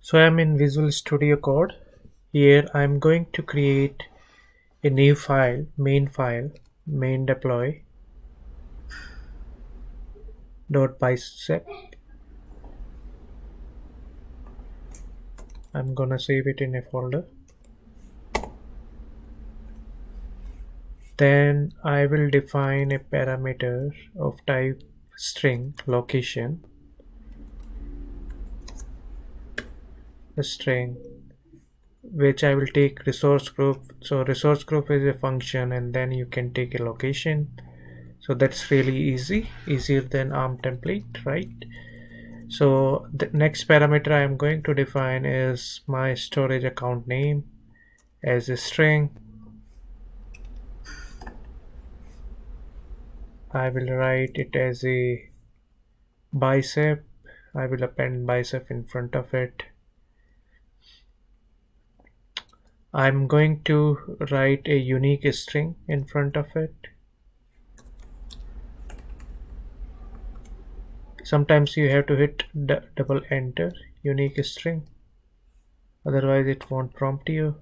So I'm in Visual Studio Code. Here I'm going to create a new file, main deploy dot bicep. I'm gonna save it in a folder. Then I will define a parameter of type string location, a string which I will take resource group. So resource group is a function, and then you can take a location. So that's really easy, easier than ARM template, right? So the next parameter I am going to define is my storage account name as a string. I will write it as a bicep. I will append bicep in front of it. I'm going to write a unique string in front of it. Sometimes you have to hit double enter, unique string, otherwise it won't prompt you.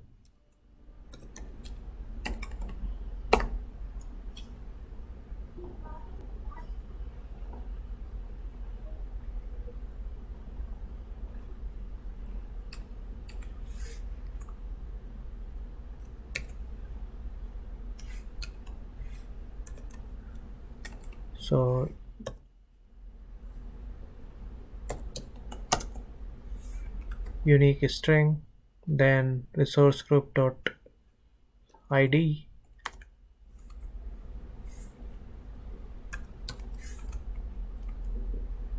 So unique string, then resource group dot id.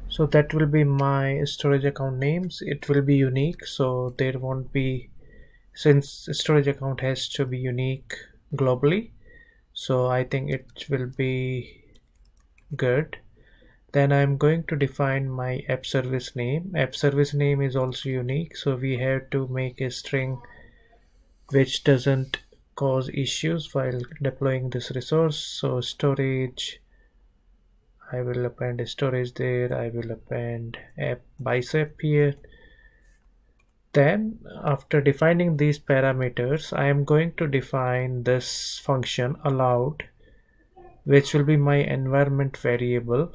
So that will be my storage account names. It will be unique, so there won't be, since storage account has to be unique globally, so I think it will be good. Then I'm going to define my app service name. App service name is also unique, so we have to make a string which doesn't cause issues while deploying this resource. So storage, I will append a storage there. I will append app bicep here. Then after defining these parameters, I am going to define this function allowed, which will be my environment variable,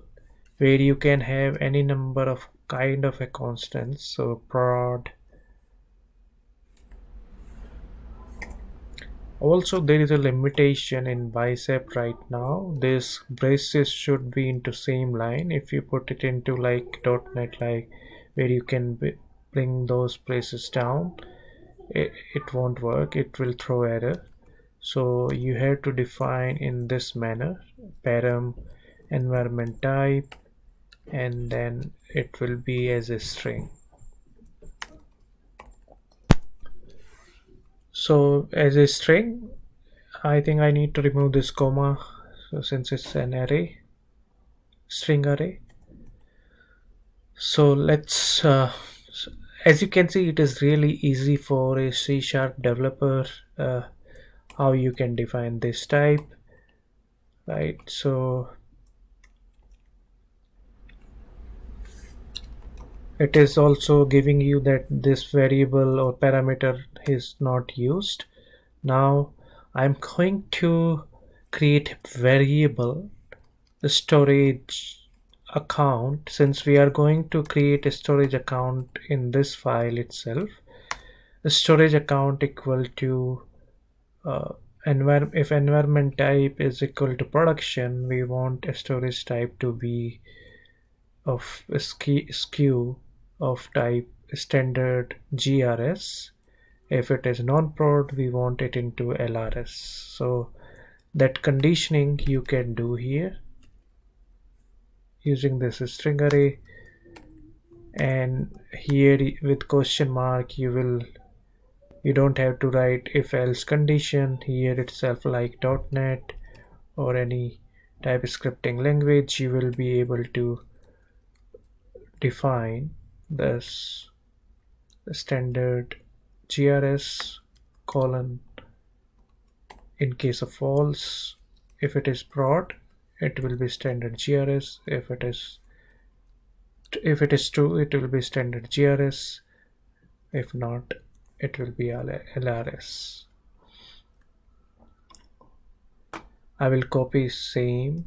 where you can have any number of kind of a constants. So prod. Also there is a limitation in bicep right now. This braces should be into same line. If you put it into like .NET, like where you can bring those braces down, it won't work. It will throw error. So you have to define in this manner: param environment type, and then it will be as a string. So as a string, I think I need to remove this comma, so since it's an array, string array. So let's as you can see, it is really easy for a C# developer how you can define this type, right? So it is also giving you that this variable or parameter is not used. Now I'm going to create a variable storage account. Since we are going to create a storage account in this file itself, the storage account equal to if environment type is equal to production, we want a storage type to be of SKU of type standard GRS. If it is non-prod, we want it into LRS. So that conditioning you can do here using this string array, and here with question mark you don't have to write if else condition here itself, like .NET or any type scripting language. You will be able to define this standard GRS colon in case of false. If it is prod, it will be standard GRS. If it is true, it will be standard GRS. If not, it will be LRS. I will copy same.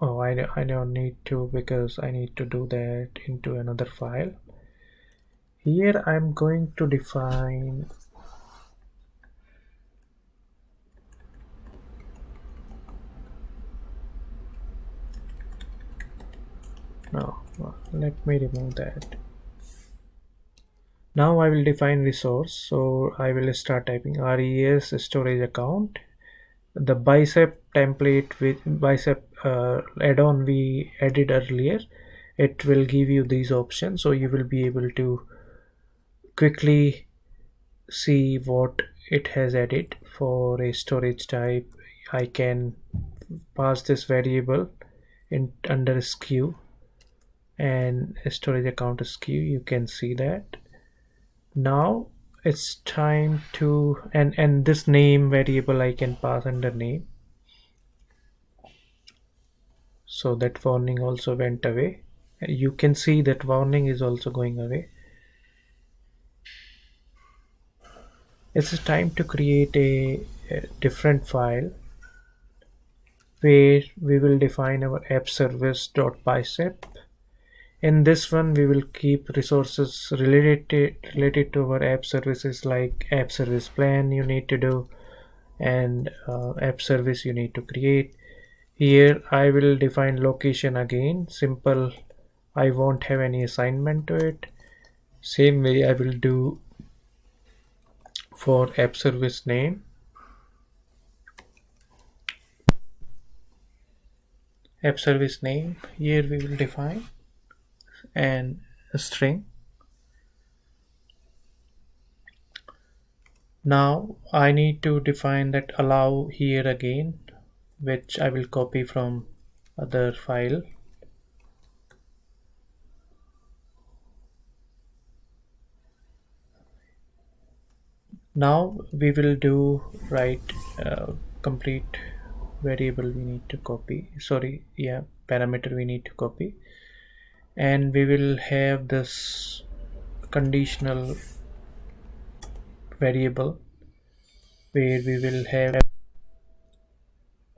Oh, I don't need to, because I need to do that into another file. Here I'm going to define no, let me remove that. Now I will define resource. So I will start typing res storage account. The bicep template with bicep add-on we added earlier, it will give you these options, so you will be able to quickly see what it has added. For a storage type, I can pass this variable in under SKU, and storage account SKU, you can see that. Now it's time to, and this name variable I can pass under name, so that warning also went away. You can see that warning is also going away. It's time to create a different file where we will define our app service.bicep. In this one we will keep resources related to our app services, like app service plan you need to do, and app service you need to create. Here I will define location again, simple. I won't have any assignment to it. Same way I will do for app service name. App service name, here we will define and a string. Now I need to define that allow here again, which I will copy from other file. Now we will do complete variable we need to copy, sorry, yeah, parameter we need to copy, and we will have this conditional variable where we will have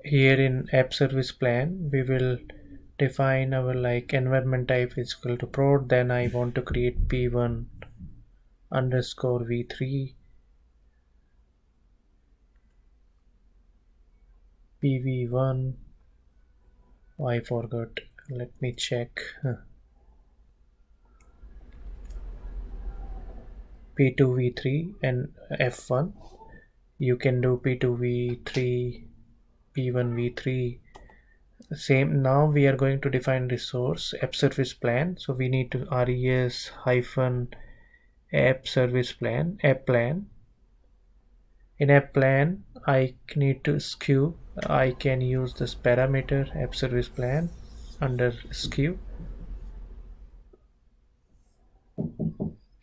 here in app service plan we will define our like environment type is equal to prod. Then I want to create p1 underscore v3 pv1. I forgot, let me check. P2 v3 and f1. You can do p2 v3 p1 v3 same. Now we are going to define resource app service plan, so we need to res hyphen app service plan, app plan. In app plan I need to SKU, I can use this parameter app service plan under SKU,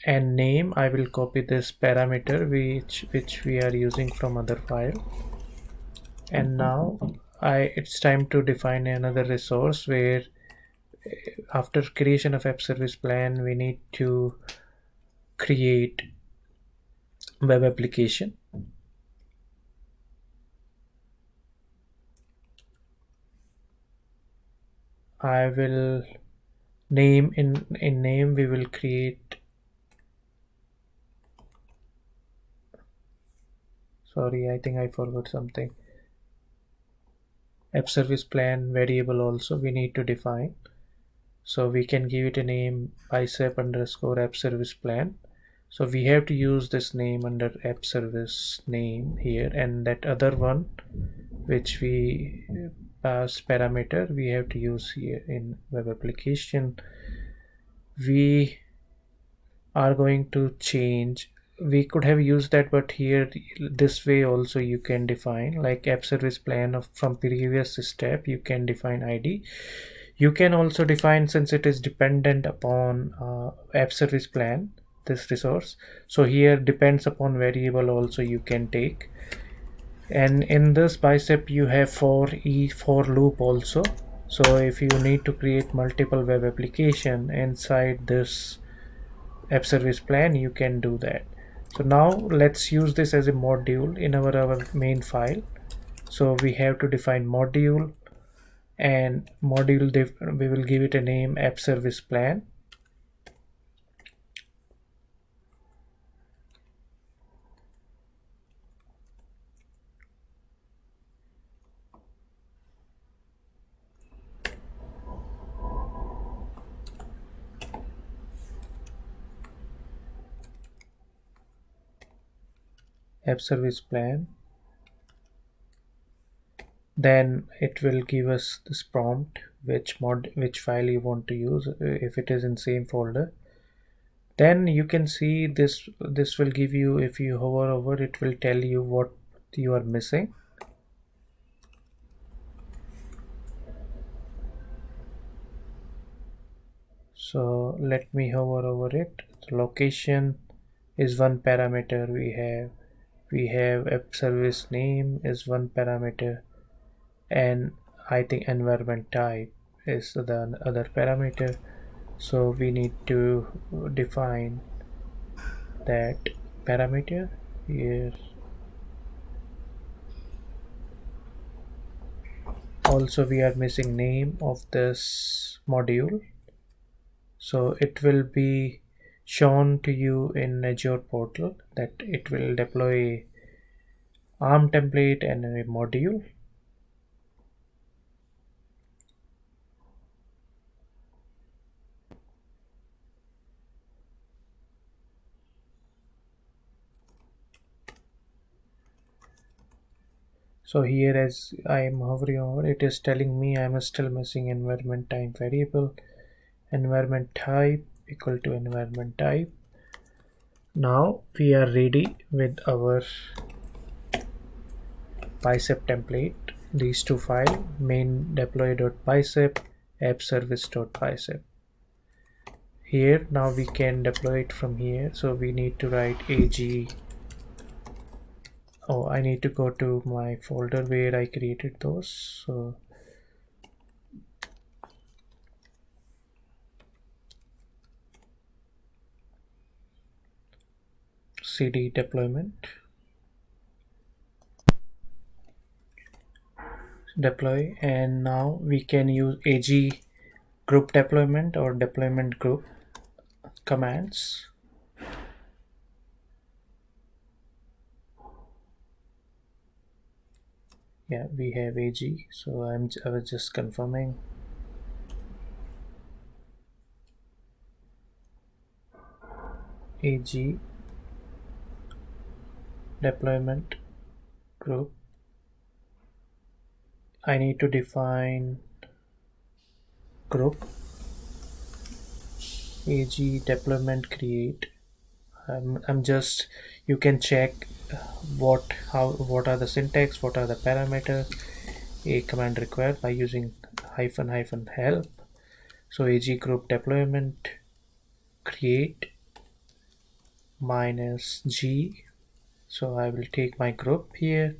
and name I will copy this parameter which we are using from other file. And now it's time to define another resource where after creation of app service plan we need to create web application. I will name in name we will create, sorry, I think I forgot something. App service plan variable also we need to define, so we can give it a name bicep underscore app service plan. So we have to use this name under app service name here, and that other one which we pass parameter we have to use here in web application. We are going to change, we could have used that, but here this way also you can define like app service plan of from previous step you can define id. You can also define, since it is dependent upon app service plan, this resource, so here depends upon variable also you can take. And in this bicep you have for loop also, so if you need to create multiple web application inside this app service plan, you can do that. So now let's use this as a module in our main file. So we have to define module, and we will give it a name app service plan. App service plan. Then it will give us this prompt, which file you want to use, if it is in same folder. Then you can see this will give you, if you hover over it, will tell you what you are missing. So let me hover over it. The location is one parameter. We have app service name is one parameter, and I think environment type is the other parameter. So we need to define that parameter here. Also we are missing name of this module, so it will be shown to you in Azure portal that it will deploy ARM template and a module. So here, as I am hovering over, it is telling me I am still missing environment type variable. Environment type equal to environment type. Now we are ready with our bicep template. These two files, main deploy.bicep, app service.bicep. Here now we can deploy it from here. So we need to write ag. Oh, I need to go to my folder where I created those. So cd deployment, deploy, and now we can use ag group deployment or deployment group commands. Yeah, we have ag, so I was just confirming. Ag deployment group. I need to define group ag deployment create. I'm just, you can check what are the syntax, what are the parameters a command required by using hyphen help. So ag group deployment create minus g. So I will take my group here.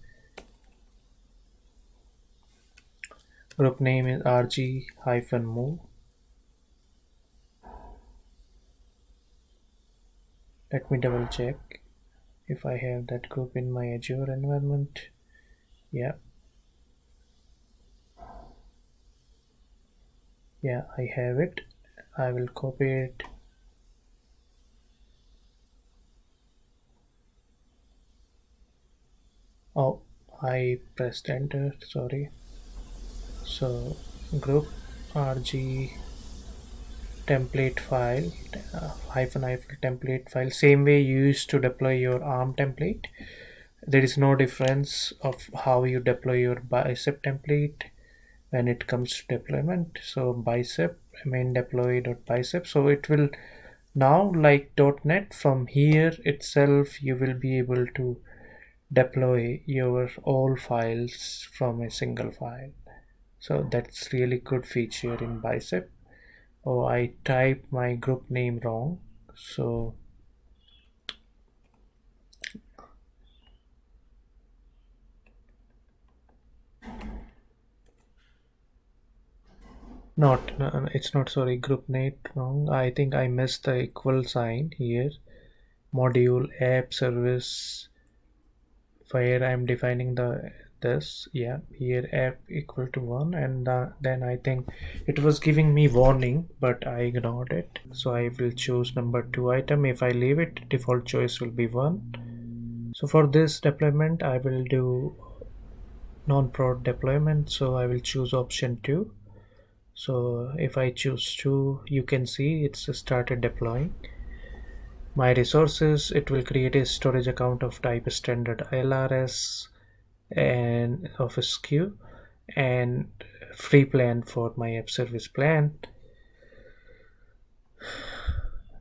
Group name is rg hyphen move. Let me double check if I have that group in my Azure environment. Yeah, I have it. I will copy it. Oh, I pressed enter, sorry. So group rg template file, hyphen template file, same way you used to deploy your ARM template. There is no difference of how you deploy your bicep template when it comes to deployment. So bicep main deploy.bicep, so it will now, like .NET, from here itself you will be able to deploy your all files from a single file. So that's really good feature in bicep. Oh, I typed my group name wrong, so Not, no, no, it's not, sorry, group name wrong. I think I missed the equal sign here. Module, app, service, where I'm defining the this, yeah, here app equal to 1, and then I think it was giving me warning, but I ignored it. So I will choose number 2 item. If I leave it, default choice will be 1. So for this deployment, I will do non-prod deployment, so I will choose option 2. So if I choose 2, you can see it's started deploying. My resources, it will create a storage account of type standard LRS and office queue and free plan for my app service plan.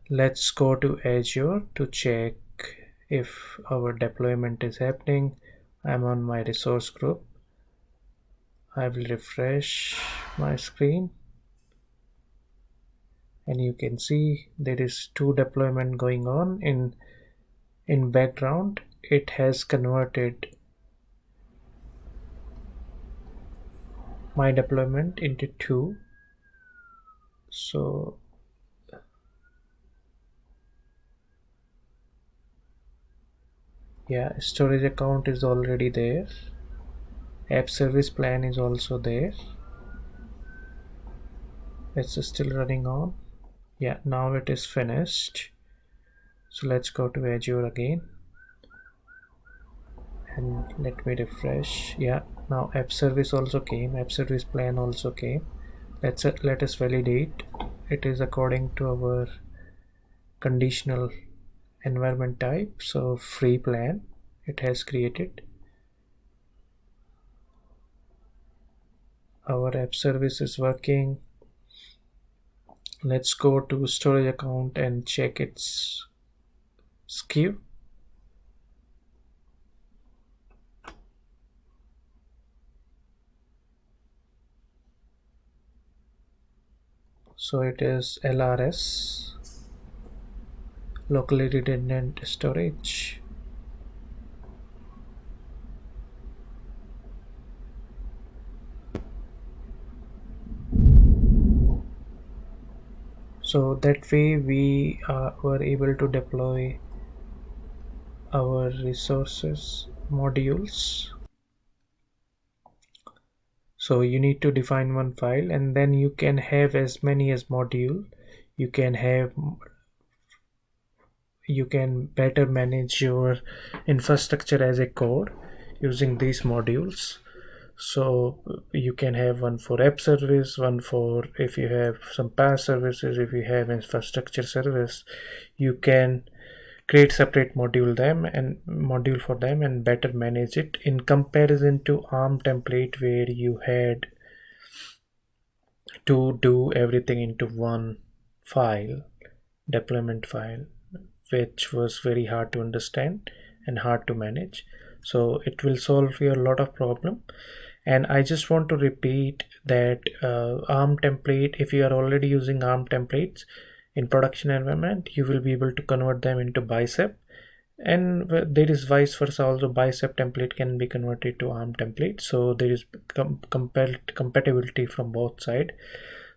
Let's go to Azure to check if our deployment is happening. I'm on my resource group. I will refresh my screen and you can see there is 2 deployment going on in background. It has converted my deployment into 2. So yeah, storage account is already there, app service plan is also there, it's still running on. Yeah, now it is finished. So let's go to Azure again and let me refresh. Yeah, now app service also came, app service plan also came. Let us validate. It is according to our conditional environment type, so free plan it has created. Our app service is working. Let's go to storage account and check its SKU. So it is LRS, locally redundant storage. So that way we were able to deploy our resources modules. So you need to define one file and then you can have as many as module. You can better manage your infrastructure as a code using these modules. So you can have one for app service, one for if you have some PaaS services, if you have infrastructure service, you can create separate module for them and better manage it in comparison to ARM template where you had to do everything into one file, deployment file, which was very hard to understand and hard to manage. So it will solve you a lot of problem. And I just want to repeat that ARM template, if you are already using ARM templates in production environment, you will be able to convert them into BICEP. And there is vice versa also, BICEP template can be converted to ARM template. So there is compatibility from both sides.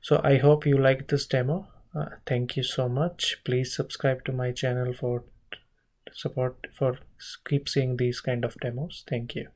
So I hope you like this demo. Thank you so much. Please subscribe to my channel for support, for keep seeing these kind of demos. Thank you.